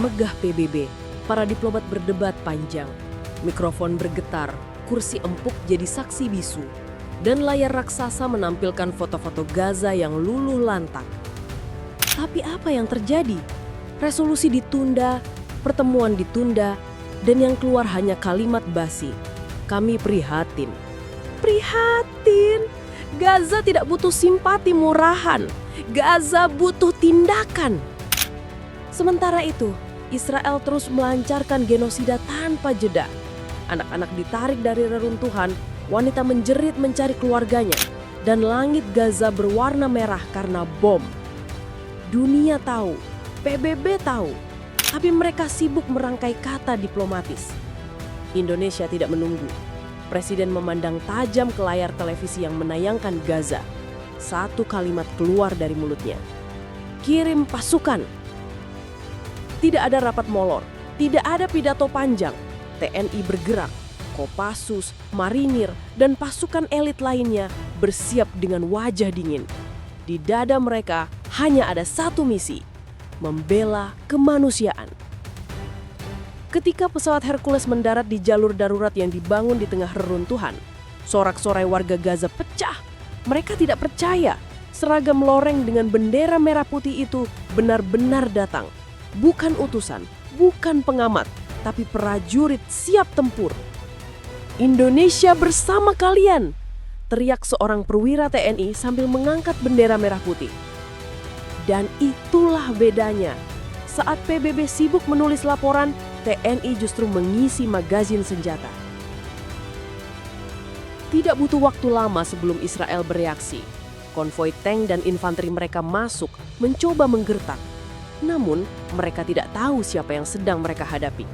megah PBB, para diplomat berdebat panjang. Mikrofon bergetar, kursi empuk jadi saksi bisu. Dan layar raksasa menampilkan foto-foto Gaza yang luluh lantak. Tapi apa yang terjadi? Resolusi ditunda, pertemuan ditunda, dan yang keluar hanya kalimat basi. Kami prihatin. Prihatin! Gaza tidak butuh simpati murahan. Gaza butuh tindakan. Sementara itu, Israel terus melancarkan genosida tanpa jeda. Anak-anak ditarik dari reruntuhan, wanita menjerit mencari keluarganya, dan langit Gaza berwarna merah karena bom. Dunia tahu, PBB tahu, tapi mereka sibuk merangkai kata diplomatis. Indonesia tidak menunggu. Presiden memandang tajam ke layar televisi yang menayangkan Gaza. Satu kalimat keluar dari mulutnya. Kirim pasukan. Tidak ada rapat molor, tidak ada pidato panjang. TNI bergerak, Kopassus, Marinir, dan pasukan elit lainnya bersiap dengan wajah dingin. Di dada mereka hanya ada satu misi, membela kemanusiaan. Ketika pesawat Hercules mendarat di jalur darurat yang dibangun di tengah reruntuhan, sorak-sorai warga Gaza pecah. Mereka tidak percaya seragam loreng dengan bendera merah putih itu benar-benar datang. Bukan utusan, bukan pengamat, tapi prajurit siap tempur. Indonesia bersama kalian, teriak seorang perwira TNI sambil mengangkat bendera merah putih. Dan itulah bedanya. Saat PBB sibuk menulis laporan, TNI justru mengisi magazin senjata. Tidak butuh waktu lama sebelum Israel bereaksi. Konvoi tank dan infanteri mereka masuk, mencoba menggertak. Namun, mereka tidak tahu siapa yang sedang mereka hadapi.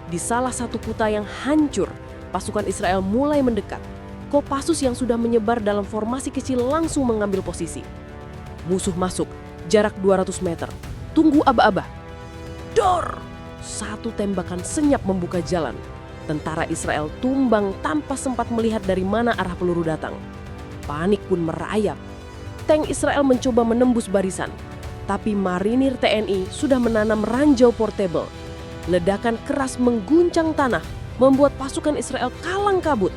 Di salah satu kota yang hancur, pasukan Israel mulai mendekat. Kopassus yang sudah menyebar dalam formasi kecil langsung mengambil posisi. Musuh masuk, jarak 200 meter. Tunggu aba-aba. Dor! Satu tembakan senyap membuka jalan. Tentara Israel tumbang tanpa sempat melihat dari mana arah peluru datang. Panik pun merayap. Tank Israel mencoba menembus barisan. Tapi marinir TNI sudah menanam ranjau portable. Ledakan keras mengguncang tanah, membuat pasukan Israel kalang kabut.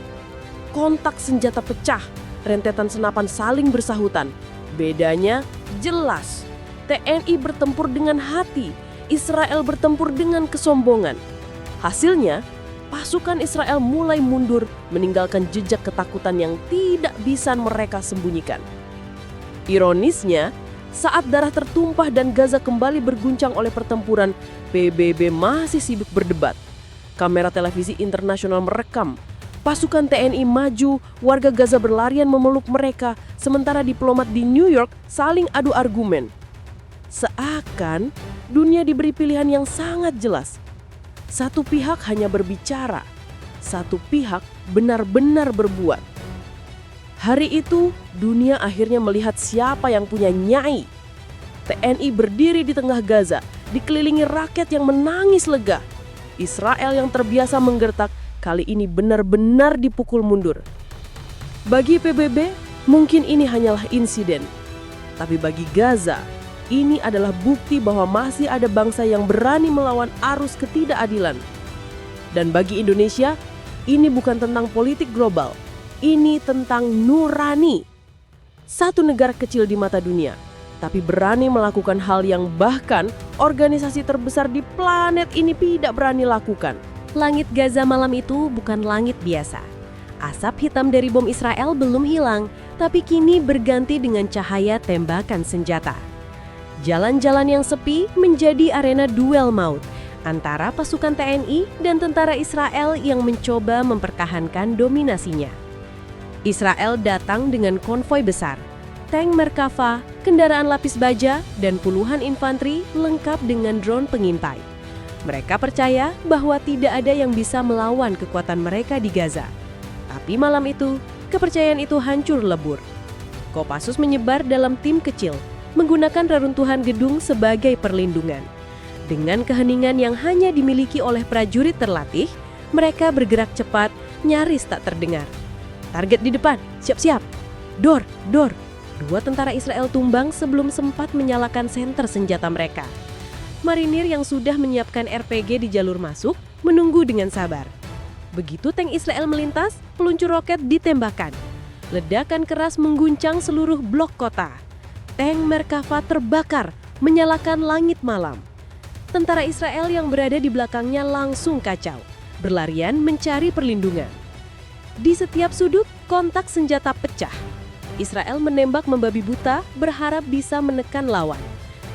Kontak senjata pecah, rentetan senapan saling bersahutan. Bedanya jelas. TNI bertempur dengan hati, Israel bertempur dengan kesombongan. Hasilnya, pasukan Israel mulai mundur, meninggalkan jejak ketakutan yang tidak bisa mereka sembunyikan. Ironisnya, saat darah tertumpah dan Gaza kembali berguncang oleh pertempuran, PBB masih sibuk berdebat. Kamera televisi internasional merekam. Pasukan TNI maju, warga Gaza berlarian memeluk mereka, sementara diplomat di New York saling adu argumen. Seakan dunia diberi pilihan yang sangat jelas. Satu pihak hanya berbicara, satu pihak benar-benar berbuat. Hari itu, dunia akhirnya melihat siapa yang punya nyai. TNI berdiri di tengah Gaza, dikelilingi rakyat yang menangis lega. Israel yang terbiasa menggertak, kali ini benar-benar dipukul mundur. Bagi PBB, mungkin ini hanyalah insiden. Tapi bagi Gaza, ini adalah bukti bahwa masih ada bangsa yang berani melawan arus ketidakadilan. Dan bagi Indonesia, ini bukan tentang politik global. Ini tentang nurani. Satu negara kecil di mata dunia, tapi berani melakukan hal yang bahkan organisasi terbesar di planet ini tidak berani lakukan. Langit Gaza malam itu bukan langit biasa. Asap hitam dari bom Israel belum hilang, tapi kini berganti dengan cahaya tembakan senjata. Jalan-jalan yang sepi menjadi arena duel maut antara pasukan TNI dan tentara Israel yang mencoba mempertahankan dominasinya. Israel datang dengan konvoi besar, tank Merkava, kendaraan lapis baja, dan puluhan infanteri lengkap dengan drone pengintai. Mereka percaya bahwa tidak ada yang bisa melawan kekuatan mereka di Gaza. Tapi malam itu, kepercayaan itu hancur lebur. Kopassus menyebar dalam tim kecil, menggunakan reruntuhan gedung sebagai perlindungan. Dengan keheningan yang hanya dimiliki oleh prajurit terlatih, mereka bergerak cepat, nyaris tak terdengar. Target di depan, siap-siap. Dor, dor. Dua tentara Israel tumbang sebelum sempat menyalakan senter senjata mereka. Marinir yang sudah menyiapkan RPG di jalur masuk menunggu dengan sabar. Begitu tank Israel melintas, peluncur roket ditembakkan. Ledakan keras mengguncang seluruh blok kota. Tank Merkava terbakar, menyalakan langit malam. Tentara Israel yang berada di belakangnya langsung kacau, berlarian mencari perlindungan. Di setiap sudut, kontak senjata pecah. Israel menembak membabi buta, berharap bisa menekan lawan.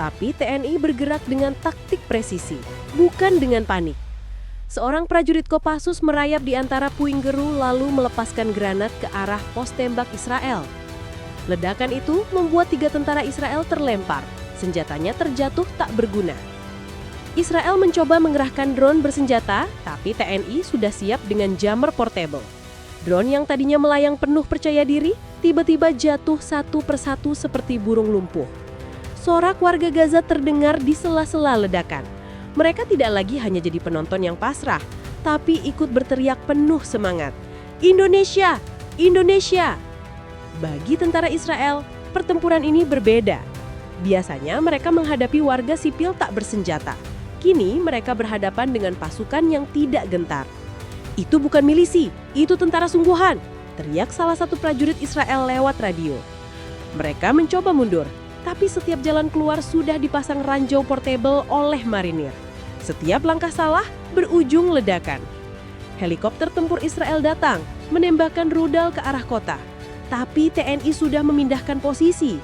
Tapi TNI bergerak dengan taktik presisi, bukan dengan panik. Seorang prajurit Kopassus merayap di antara puing-geru lalu melepaskan granat ke arah pos tembak Israel. Ledakan itu membuat 3 tentara Israel terlempar, senjatanya terjatuh tak berguna. Israel mencoba mengerahkan drone bersenjata, tapi TNI sudah siap dengan jammer portable. Drone yang tadinya melayang penuh percaya diri, tiba-tiba jatuh satu persatu seperti burung lumpuh. Sorak warga Gaza terdengar di sela-sela ledakan. Mereka tidak lagi hanya jadi penonton yang pasrah, tapi ikut berteriak penuh semangat. Indonesia! Indonesia! Bagi tentara Israel, pertempuran ini berbeda. Biasanya mereka menghadapi warga sipil tak bersenjata. Kini mereka berhadapan dengan pasukan yang tidak gentar. Itu bukan milisi, itu tentara sungguhan, teriak salah satu prajurit Israel lewat radio. Mereka mencoba mundur, tapi setiap jalan keluar sudah dipasang ranjau portable oleh marinir. Setiap langkah salah berujung ledakan. Helikopter tempur Israel datang, menembakkan rudal ke arah kota. Tapi TNI sudah memindahkan posisi.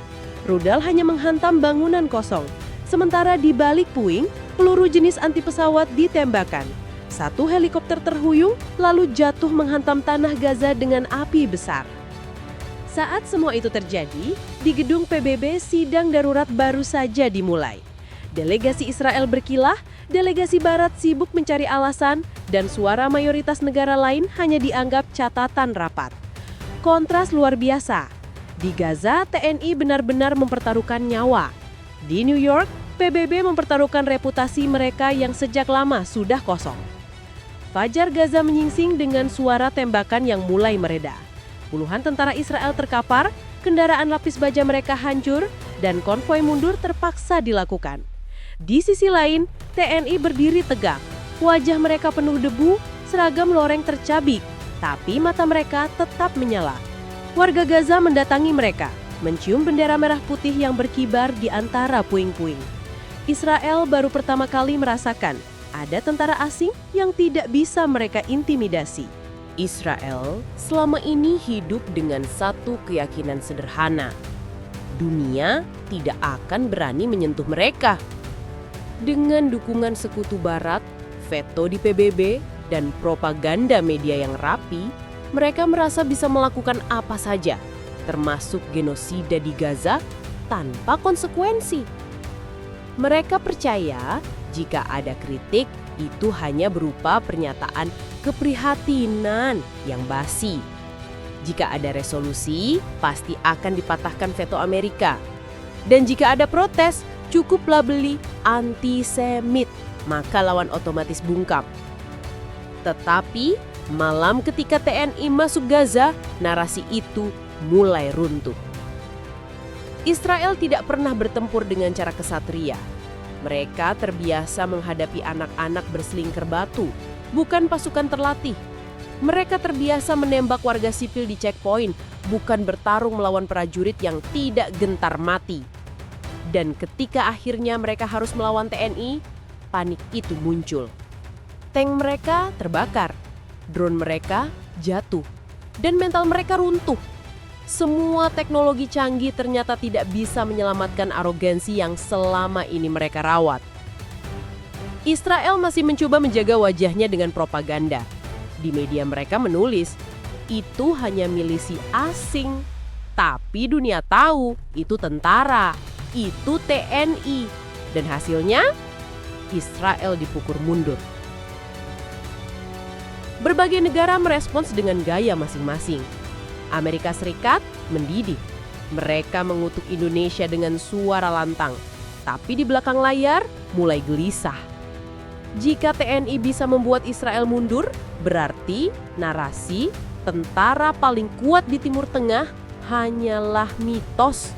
Rudal hanya menghantam bangunan kosong. Sementara di balik puing, peluru jenis anti pesawat ditembakkan. Satu helikopter terhuyung lalu jatuh menghantam tanah Gaza dengan api besar. Saat semua itu terjadi, di gedung PBB sidang darurat baru saja dimulai. Delegasi Israel berkilah, delegasi Barat sibuk mencari alasan, dan suara mayoritas negara lain hanya dianggap catatan rapat. Kontras luar biasa. Di Gaza, TNI benar-benar mempertaruhkan nyawa. Di New York, PBB mempertaruhkan reputasi mereka yang sejak lama sudah kosong. Fajar Gaza menyingsing dengan suara tembakan yang mulai mereda. Puluhan tentara Israel terkapar, kendaraan lapis baja mereka hancur, dan konvoi mundur terpaksa dilakukan. Di sisi lain, TNI berdiri tegak. Wajah mereka penuh debu, seragam loreng tercabik, tapi mata mereka tetap menyala. Warga Gaza mendatangi mereka, mencium bendera merah putih yang berkibar di antara puing-puing. Israel baru pertama kali merasakan ada tentara asing yang tidak bisa mereka intimidasi. Israel selama ini hidup dengan satu keyakinan sederhana. Dunia tidak akan berani menyentuh mereka. Dengan dukungan sekutu barat, veto di PBB, dan propaganda media yang rapi, mereka merasa bisa melakukan apa saja, termasuk genosida di Gaza, tanpa konsekuensi. Mereka percaya jika ada kritik, itu hanya berupa pernyataan keprihatinan yang basi. Jika ada resolusi, pasti akan dipatahkan veto Amerika. Dan jika ada protes, cukup labeli antisemit, maka lawan otomatis bungkam. Tetapi, malam ketika TNI masuk Gaza, narasi itu mulai runtuh. Israel tidak pernah bertempur dengan cara kesatria. Mereka terbiasa menghadapi anak-anak berselingkar batu, bukan pasukan terlatih. Mereka terbiasa menembak warga sipil di checkpoint, bukan bertarung melawan prajurit yang tidak gentar mati. Dan ketika akhirnya mereka harus melawan TNI, panik itu muncul. Tank mereka terbakar, drone mereka jatuh, dan mental mereka runtuh. Semua teknologi canggih ternyata tidak bisa menyelamatkan arogansi yang selama ini mereka rawat. Israel masih mencoba menjaga wajahnya dengan propaganda. Di media mereka menulis, itu hanya milisi asing. Tapi dunia tahu, itu tentara, itu TNI. Dan hasilnya, Israel dipukul mundur. Berbagai negara merespons dengan gaya masing-masing. Amerika Serikat mendidih. Mereka mengutuk Indonesia dengan suara lantang. Tapi di belakang layar mulai gelisah. Jika TNI bisa membuat Israel mundur, berarti narasi tentara paling kuat di Timur Tengah hanyalah mitos.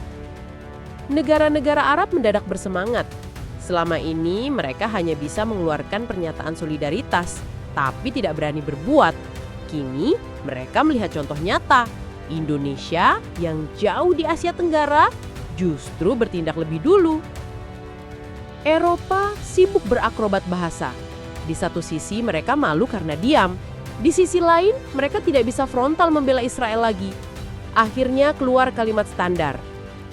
Negara-negara Arab mendadak bersemangat. Selama ini mereka hanya bisa mengeluarkan pernyataan solidaritas, tapi tidak berani berbuat. Kini mereka melihat contoh nyata. Indonesia yang jauh di Asia Tenggara justru bertindak lebih dulu. Eropa sibuk berakrobat bahasa. Di satu sisi mereka malu karena diam. Di sisi lain mereka tidak bisa frontal membela Israel lagi. Akhirnya keluar kalimat standar.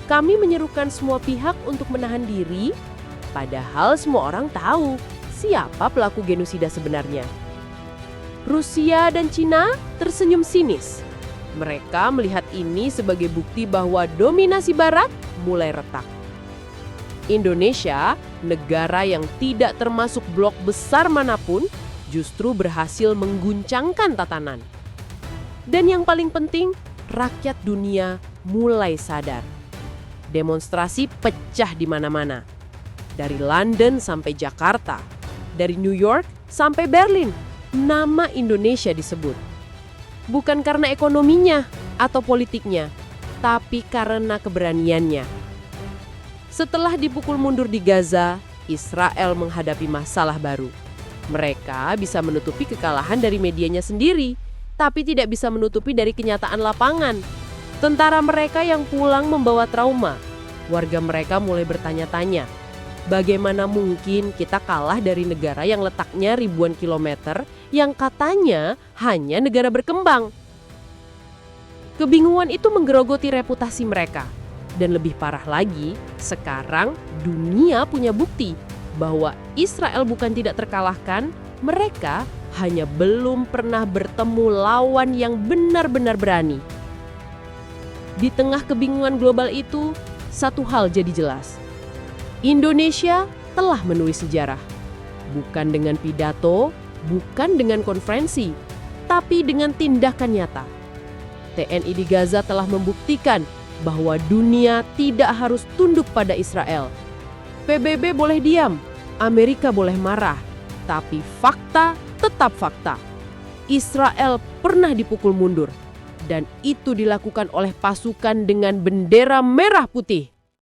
Kami menyerukan semua pihak untuk menahan diri, padahal semua orang tahu siapa pelaku genosida sebenarnya. Rusia dan Cina tersenyum sinis. Mereka melihat ini sebagai bukti bahwa dominasi Barat mulai retak. Indonesia, negara yang tidak termasuk blok besar manapun, justru berhasil mengguncangkan tatanan. Dan yang paling penting, rakyat dunia mulai sadar. Demonstrasi pecah di mana-mana. Dari London sampai Jakarta, dari New York sampai Berlin, nama Indonesia disebut. Bukan karena ekonominya atau politiknya, tapi karena keberaniannya. Setelah dipukul mundur di Gaza, Israel menghadapi masalah baru. Mereka bisa menutupi kekalahan dari medianya sendiri, tapi tidak bisa menutupi dari kenyataan lapangan. Tentara mereka yang pulang membawa trauma. Warga mereka mulai bertanya-tanya, bagaimana mungkin kita kalah dari negara yang letaknya ribuan kilometer, yang katanya hanya negara berkembang? Kebingungan itu menggerogoti reputasi mereka. Dan lebih parah lagi, sekarang dunia punya bukti bahwa Israel bukan tidak terkalahkan, mereka hanya belum pernah bertemu lawan yang benar-benar berani. Di tengah kebingungan global itu, satu hal jadi jelas. Indonesia telah menulis sejarah. Bukan dengan pidato, bukan dengan konferensi, tapi dengan tindakan nyata. TNI di Gaza telah membuktikan bahwa dunia tidak harus tunduk pada Israel. PBB boleh diam, Amerika boleh marah, tapi fakta tetap fakta. Israel pernah dipukul mundur, dan itu dilakukan oleh pasukan dengan bendera merah putih.